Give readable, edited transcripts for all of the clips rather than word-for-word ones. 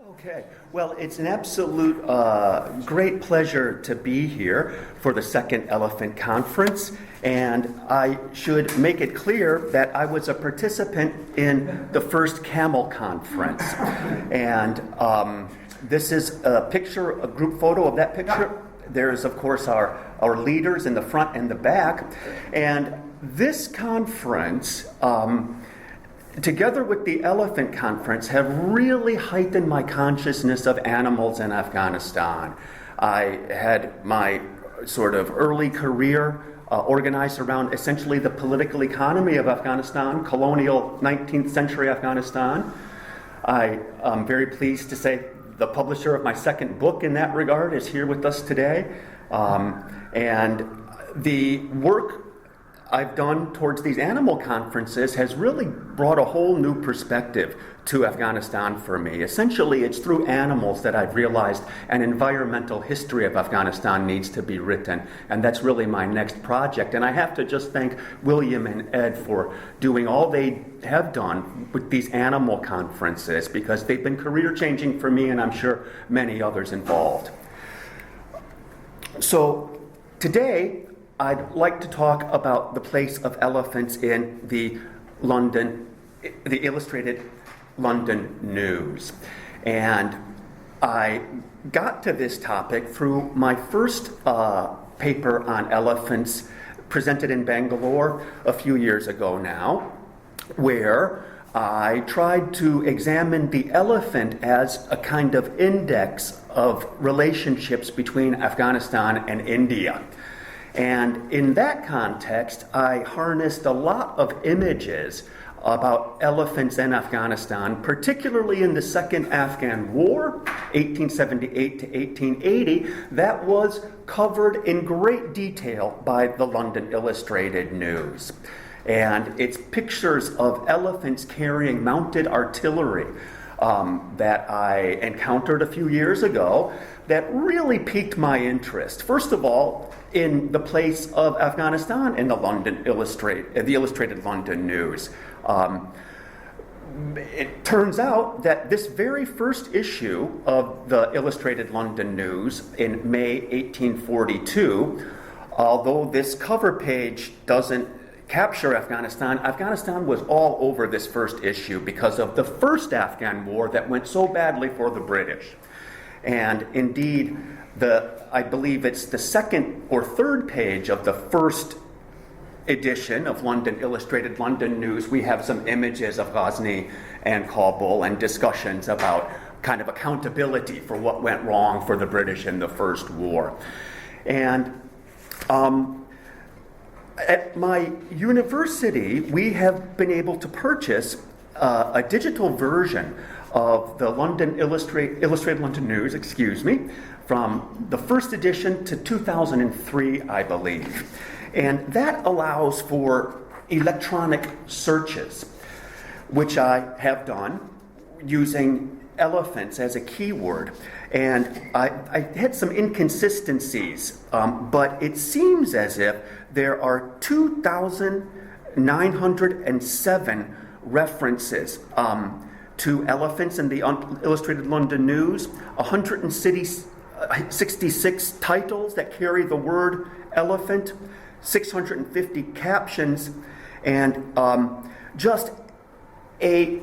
Okay, well, it's an absolute great pleasure to be here for the second Elephant Conference, and I should make it clear that I was a participant in the first Camel Conference, and this is a picture, a group photo of that picture. There's, of course, our leaders in the front and the back, and this conference, together with the Elephant Conference, have really heightened my consciousness of animals in Afghanistan. I had my sort of early career organized around essentially the political economy of Afghanistan, colonial 19th century Afghanistan. I am very pleased to say the publisher of my second book in that regard is here with us today. And the work I've done towards these animal conferences has really brought a whole new perspective to Afghanistan for me. Essentially, it's through animals that I've realized an environmental history of Afghanistan needs to be written, and that's really my next project. And I have to just thank William and Ed for doing all they have done with these animal conferences, because they've been career-changing for me and I'm sure many others involved. So today, I'd like to talk about the place of elephants in the Illustrated London News. And I got to this topic through my first paper on elephants presented in Bangalore a few years ago now, where I tried to examine the elephant as a kind of index of relationships between Afghanistan and India. And in that context, I harnessed a lot of images about elephants in Afghanistan, particularly in the Second Afghan War, 1878 to 1880, that was covered in great detail by the London Illustrated News. And it's pictures of elephants carrying mounted artillery that I encountered a few years ago that really piqued my interest. First of all, in the place of Afghanistan in the Illustrated London News. It turns out that this very first issue of the Illustrated London News in May 1842, although this cover page doesn't capture Afghanistan, Afghanistan was all over this first issue because of the first Afghan war that went so badly for the British. And indeed, I believe it's the second or third page of the first edition of London Illustrated London News. We have some images of Ghazni and Kabul and discussions about kind of accountability for what went wrong for the British in the First War. And at my university, we have been able to purchase a digital version of the Illustrated London News, from the first edition to 2003, I believe. And that allows for electronic searches, which I have done using elephants as a keyword. And I had some inconsistencies, but it seems as if there are 2,907 references to elephants in the Illustrated London News, 166 titles that carry the word elephant, 650 captions, and just a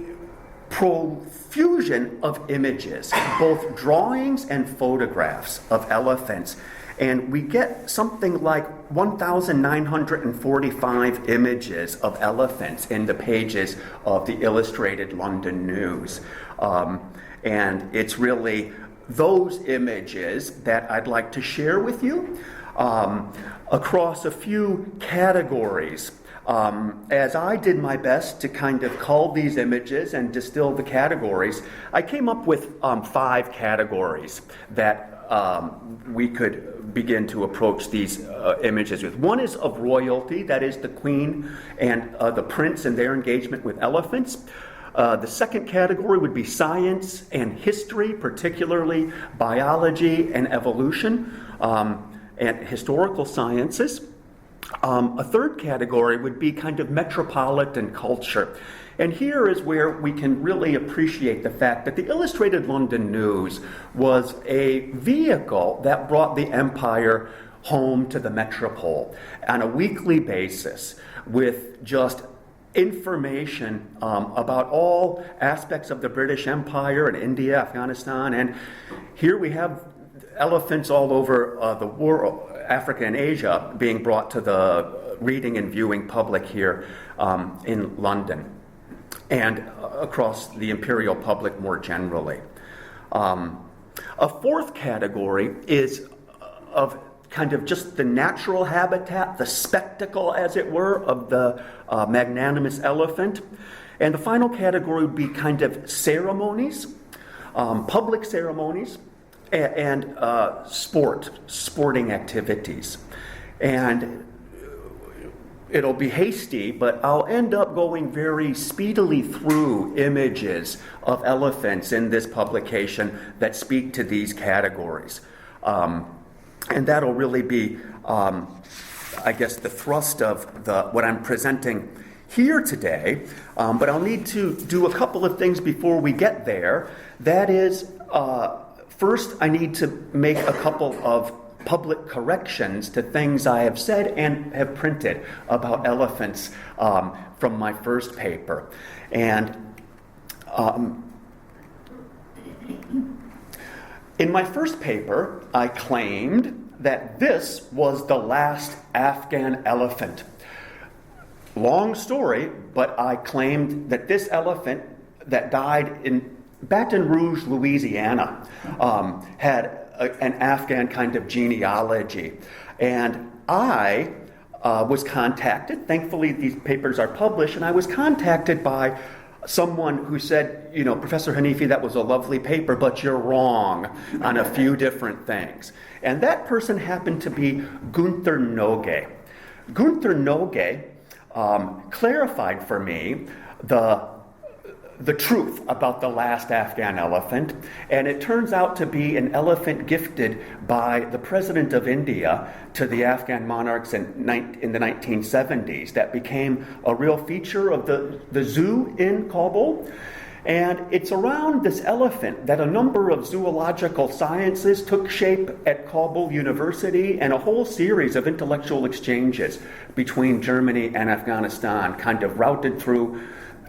profusion of images, both drawings and photographs of elephants. And we get something like 1,945 images of elephants in the pages of the Illustrated London News. And it's really those images that I'd like to share with you across a few categories. As I did my best to kind of cull these images and distill the categories, I came up with 5 categories that we could begin to approach these images with. One is of royalty, that is the Queen and the Prince and their engagement with elephants. The second category would be science and history, particularly biology and evolution, and historical sciences. A third category would be kind of metropolitan culture. And here is where we can really appreciate the fact that the Illustrated London News was a vehicle that brought the empire home to the metropole on a weekly basis with just information about all aspects of the British Empire and India, Afghanistan, and here we have elephants all over the world, Africa and Asia, being brought to the reading and viewing public here in London and across the imperial public more generally. A fourth category is of kind of just the natural habitat, the spectacle, as it were, of the magnanimous elephant. And the final category would be kind of ceremonies, public ceremonies, and sporting activities. And it'll be hasty, but I'll end up going very speedily through images of elephants in this publication that speak to these categories. And that'll really be, I guess, the thrust of what I'm presenting here today. But I'll need to do a couple of things before we get there. That is, first, I need to make a couple of public corrections to things I have said and have printed about elephants from my first paper. And in my first paper, I claimed that this was the last Afghan elephant. Long story, but I claimed that this elephant that died in Baton Rouge, Louisiana, had an Afghan kind of genealogy. And I was contacted, thankfully these papers are published, and I was contacted by someone who said, you know, Professor Hanifi, that was a lovely paper, but you're wrong on a few different things. And that person happened to be Gunther Noge. Gunther Noge clarified for me the truth about the last Afghan elephant, and it turns out to be an elephant gifted by the President of India to the Afghan monarchs in the 1970s that became a real feature of the zoo in Kabul. And it's around this elephant that a number of zoological sciences took shape at Kabul University, and a whole series of intellectual exchanges between Germany and Afghanistan kind of routed through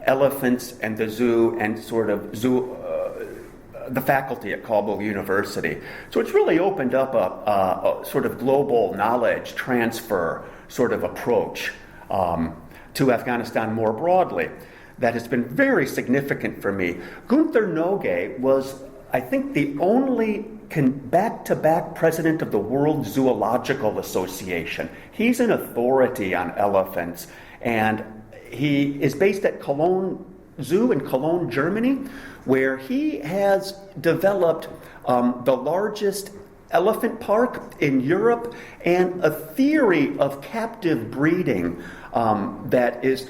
elephants and the zoo and sort of the faculty at Kabul University. So it's really opened up a sort of global knowledge transfer sort of approach to Afghanistan more broadly that has been very significant for me. Gunther Noge was, I think, the only back-to-back president of the World Zoological Association. He's an authority on elephants, and he is based at Cologne Zoo in Cologne, Germany, where he has developed the largest elephant park in Europe and a theory of captive breeding that is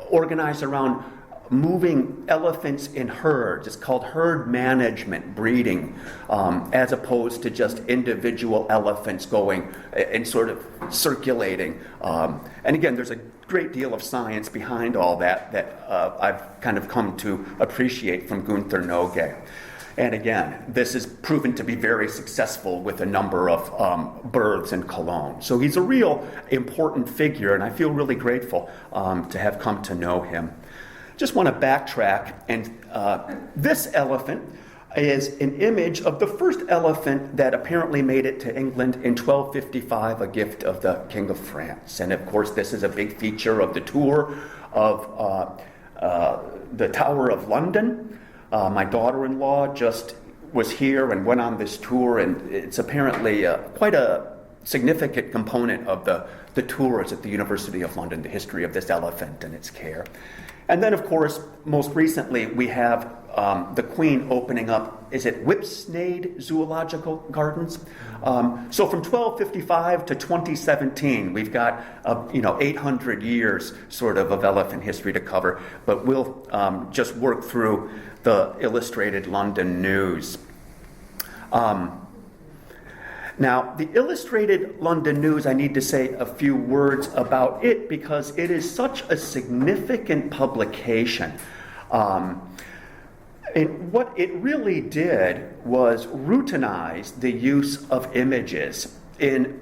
organized around moving elephants in herds. It's called herd management breeding, as opposed to just individual elephants going and sort of circulating. And again, there's a great deal of science behind all that I've kind of come to appreciate from Gunther Noge. And again, this is proven to be very successful with a number of births in Cologne. So he's a real important figure, and I feel really grateful to have come to know him. Just want to backtrack, and this elephant is an image of the first elephant that apparently made it to England in 1255, a gift of the King of France. And of course, this is a big feature of the tour of the Tower of London. My daughter-in-law just was here and went on this tour, and it's apparently quite a significant component of the tours at the University of London, the history of this elephant and its care. And then, of course, most recently, we have the Queen opening up, is it Whipsnade Zoological Gardens? So from 1255 to 2017, we've got 800 years sort of elephant history to cover, but we'll just work through the Illustrated London News. Now, the Illustrated London News, I need to say a few words about it because it is such a significant publication. And what it really did was routinize the use of images in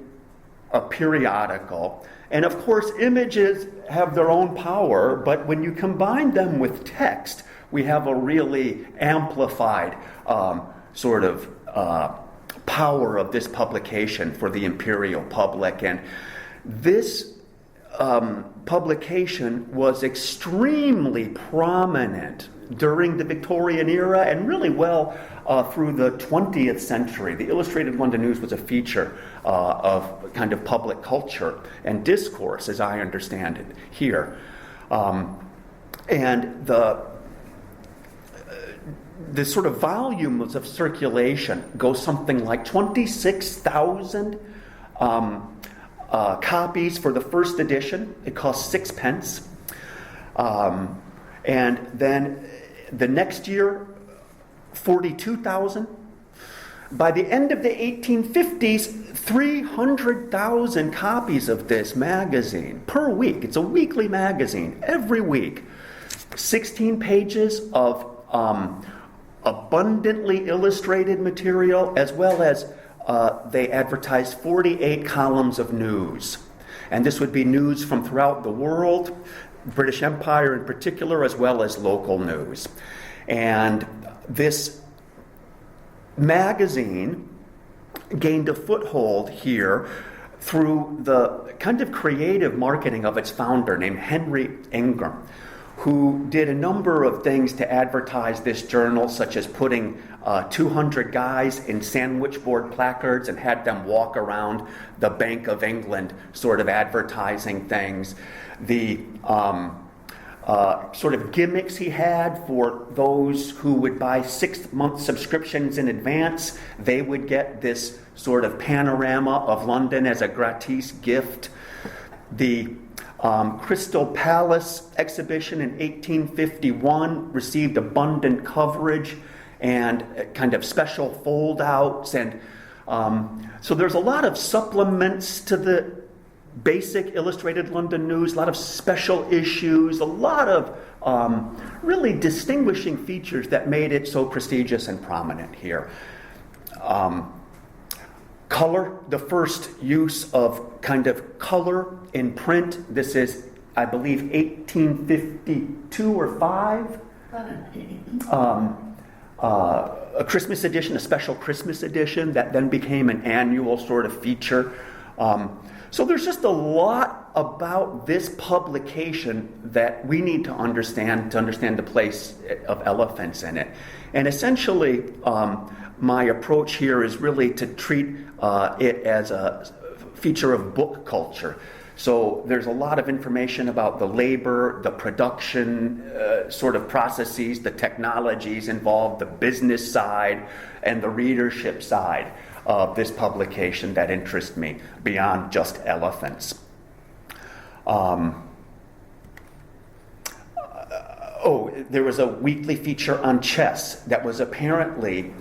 a periodical. And of course, images have their own power, but when you combine them with text, we have a really amplified power of this publication for the imperial public. And this publication was extremely prominent during the Victorian era and really well through the 20th century. The Illustrated London News was a feature of kind of public culture and discourse, as I understand it here. And the sort of volumes of circulation go something like 26,000 copies for the first edition. It cost 6 pence. And then the next year, 42,000. By the end of the 1850s, 300,000 copies of this magazine per week. It's a weekly magazine, every week. 16 pages of abundantly illustrated material, as well as they advertised 48 columns of news. And this would be news from throughout the world, British Empire in particular, as well as local news. And this magazine gained a foothold here through the kind of creative marketing of its founder named Henry Ingram, who did a number of things to advertise this journal, such as putting 200 guys in sandwich board placards and had them walk around the Bank of England sort of advertising things. The sort of gimmicks he had for those who would buy 6-month subscriptions in advance, they would get this sort of panorama of London as a gratis gift. The Crystal Palace exhibition in 1851 received abundant coverage and kind of special fold-outs. And so there's a lot of supplements to the basic Illustrated London News, a lot of special issues, a lot of really distinguishing features that made it so prestigious and prominent here. Color, the first use of kind of color in print. This is, I believe, 1852 or 5. A Christmas edition, a special Christmas edition that then became an annual sort of feature. So there's just a lot about this publication that we need to understand the place of elephants in it. And essentially, my approach here is really to treat it as a feature of book culture. So there's a lot of information about the labor, the production sort of processes, the technologies involved, the business side, and the readership side of this publication that interest me beyond just elephants. There was a weekly feature on chess that was apparently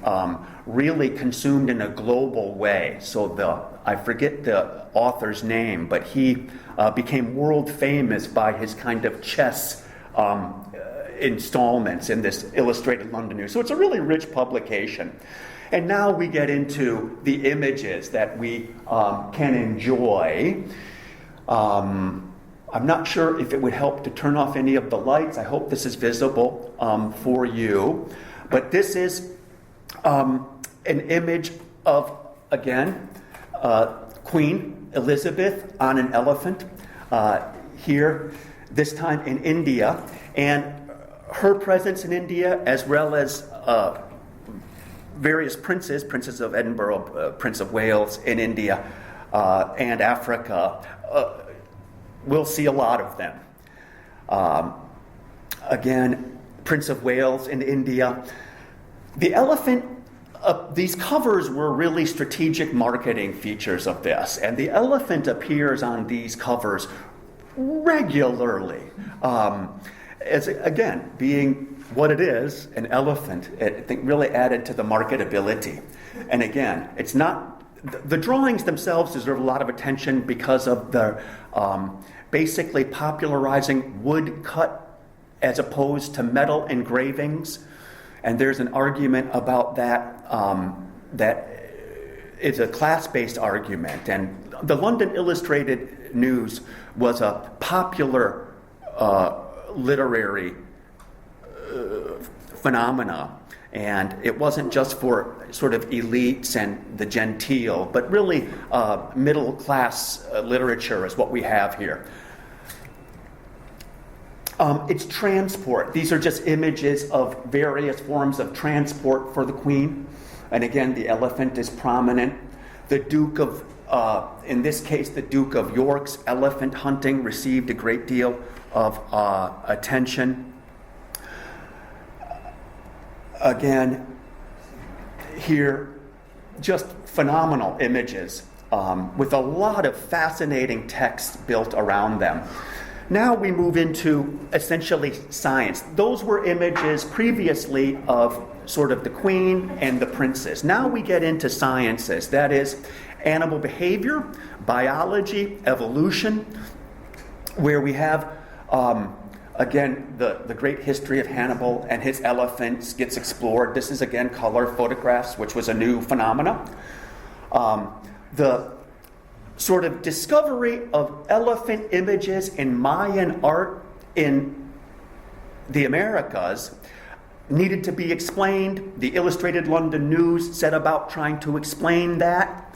really consumed in a global way. So I forget the author's name, but he became world famous by his kind of chess installments in this Illustrated London News. So it's a really rich publication. And now we get into the images that we can enjoy. I'm not sure if it would help to turn off any of the lights. I hope this is visible for you. But this is an image of, again, Queen Elizabeth on an elephant here, this time in India. And her presence in India, as well as various princes of Edinburgh, Prince of Wales in India and Africa, we'll see a lot of them. Again, Prince of Wales in India. The elephant, these covers were really strategic marketing features of this, and the elephant appears on these covers regularly. As again, being what it is, an elephant, I think really added to the marketability. And again, it's not the drawings themselves deserve a lot of attention because of the basically popularizing woodcut as opposed to metal engravings. And there's an argument about that that is a class-based argument. And the London Illustrated News was a popular literary phenomena. And it wasn't just for sort of elites and the genteel, but really middle-class literature is what we have here. It's transport. These are just images of various forms of transport for the Queen. And again, the elephant is prominent. The Duke of, in this case, the Duke of York's elephant hunting received a great deal of attention. Again, here, just phenomenal images with a lot of fascinating text built around them. Now we move into essentially science. Those were images previously of sort of the Queen and the princes. Now we get into sciences, that is, animal behavior, biology, evolution, where we have again, the great history of Hannibal and his elephants gets explored. This is, again, color photographs, which was a new phenomena. The sort of discovery of elephant images in Mayan art in the Americas needed to be explained. The Illustrated London News set about trying to explain that.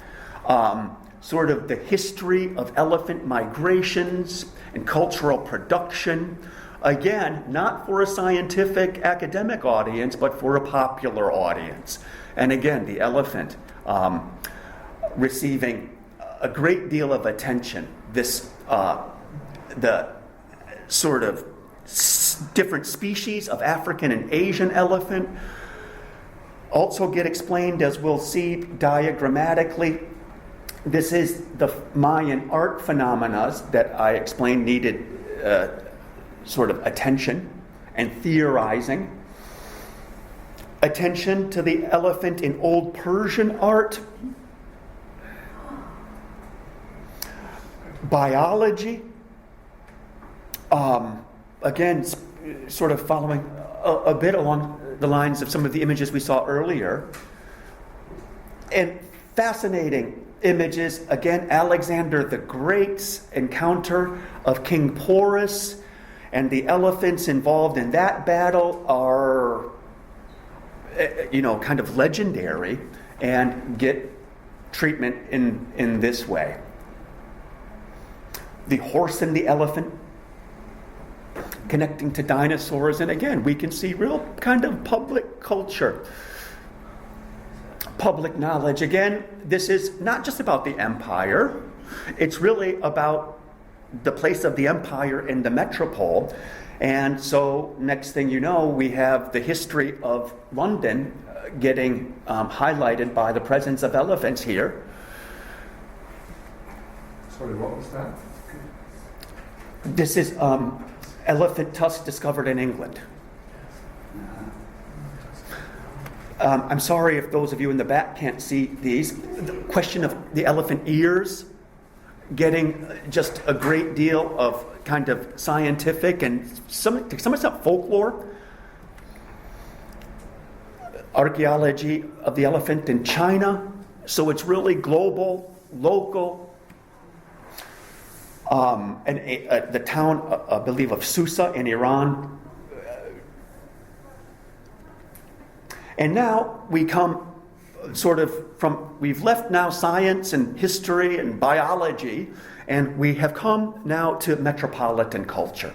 Sort of the history of elephant migrations and cultural production. Again, not for a scientific academic audience, but for a popular audience. And again, the elephant receiving a great deal of attention. This, the sort of different species of African and Asian elephant also get explained, as we'll see diagrammatically. This is the Mayan art phenomena that I explained needed sort of attention and theorizing. Attention to the elephant in Old Persian art. Biology. Again, sort of following a bit along the lines of some of the images we saw earlier. And fascinating images, again, Alexander the Great's encounter of King Porus, and the elephants involved in that battle are, kind of legendary and get treatment in this way. The horse and the elephant connecting to dinosaurs, and again, we can see real kind of public culture. Public knowledge. Again, this is not just about the empire. It's really about the place of the empire in the metropole. And so, next thing you know, we have the history of London getting highlighted by the presence of elephants here. Sorry, what was that? This is elephant tusks discovered in England. I'm sorry if those of you in the back can't see these. The question of the elephant ears, getting just a great deal of kind of scientific and some extent folklore. Archaeology of the elephant in China. So it's really global, local. And the town, I believe, of Susa in Iran. And now we come sort of we've left now science and history and biology, and we have come now to metropolitan culture.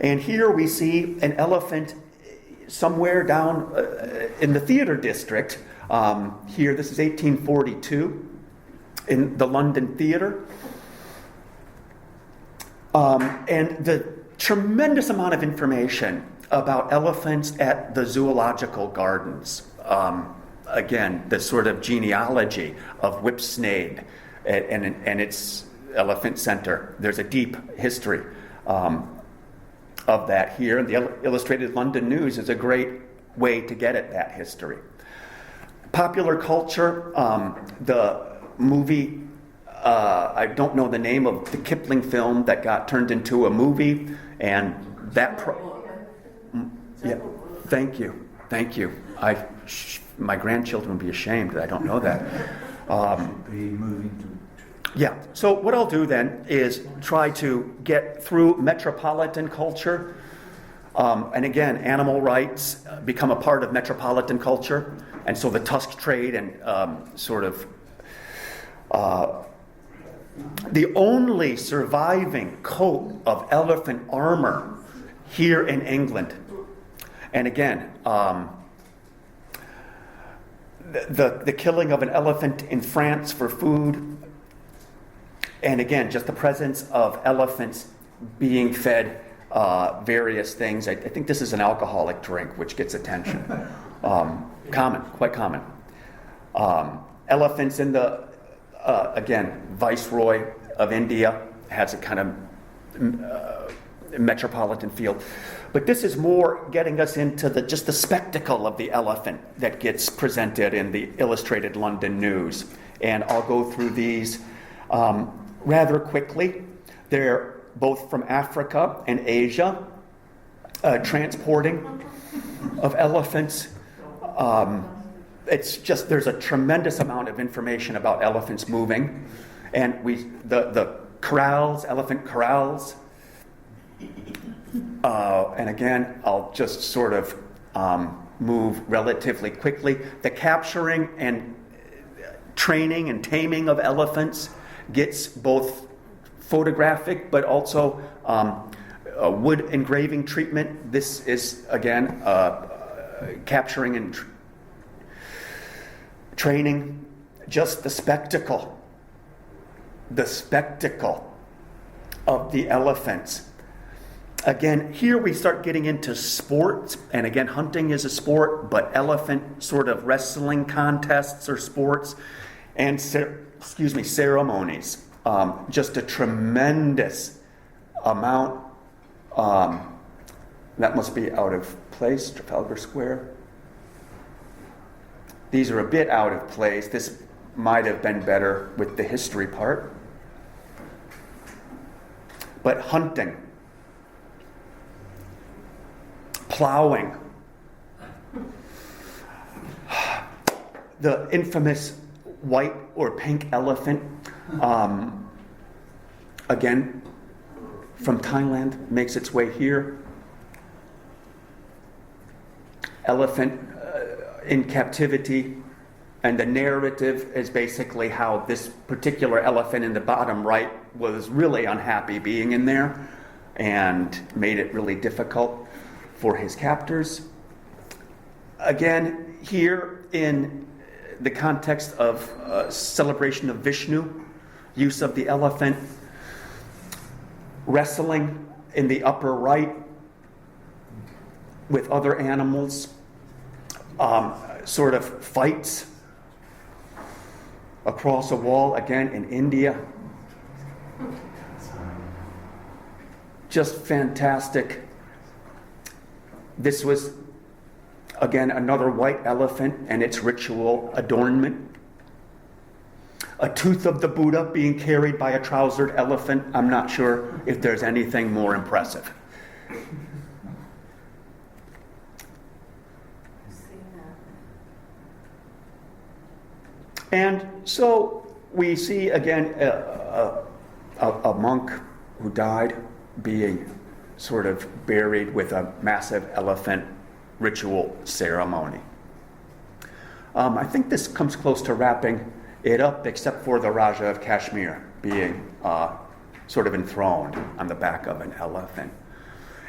And here we see an elephant somewhere down in the theater district. Here, this is 1842 in the London Theatre. And the tremendous amount of information about elephants at the zoological gardens. Again, the sort of genealogy of Whipsnade and its elephant center. There's a deep history of that here. And the Illustrated London News is a great way to get at that history. Popular culture, the movie. I don't know the name of the Kipling film that got turned into a movie, and that. Yeah, thank you. My grandchildren would be ashamed that I don't know that. Yeah. So what I'll do then is try to get through metropolitan culture. And again, animal rights become a part of metropolitan culture. And so the tusk trade and the only surviving coat of elephant armor here in England. And again, the killing of an elephant in France for food. And again, just the presence of elephants being fed various things. I think this is an alcoholic drink, which gets attention. Quite common. Elephants in the, again, Viceroy of India has a kind of metropolitan feel. But this is more getting us into just the spectacle of the elephant that gets presented in the Illustrated London News. And I'll go through these rather quickly. They're both from Africa and Asia, transporting of elephants. It's just, there's a tremendous amount of information about elephants moving. And the corrals, elephant corrals. And again, I'll just sort of move relatively quickly. The capturing and training and taming of elephants gets both photographic but also wood engraving treatment. This is, again, capturing and training. Just the spectacle of the elephants. Again, here we start getting into sports, and again, hunting is a sport, but elephant sort of wrestling contests or sports, and ceremonies. Just a tremendous amount. That must be out of place, Trafalgar Square. These are a bit out of place. This might have been better with the history part. But hunting, plowing, the infamous white or pink elephant, again, from Thailand, makes its way here. Elephant in captivity, and the narrative is basically how this particular elephant in the bottom right was really unhappy being in there and made it really difficult for his captors. Again, here in the context of celebration of Vishnu, use of the elephant, wrestling in the upper right with other animals, sort of fights across a wall, again in India. Just fantastic. This was, again, another white elephant and its ritual adornment. A tooth of the Buddha being carried by a trousered elephant. I'm not sure if there's anything more impressive. And so we see again a monk who died being sort of buried with a massive elephant ritual ceremony. I think this comes close to wrapping it up, except for the Raja of Kashmir being sort of enthroned on the back of an elephant.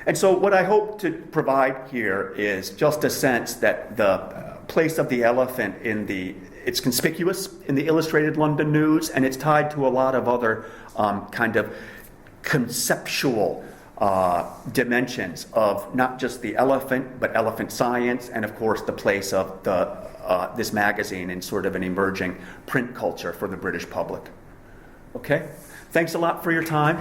And so what I hope to provide here is just a sense that the place of the elephant it's conspicuous in the Illustrated London News, and it's tied to a lot of other kind of conceptual dimensions of not just the elephant, but elephant science, and of course the place of this magazine in sort of an emerging print culture for the British public. Okay? Thanks a lot for your time.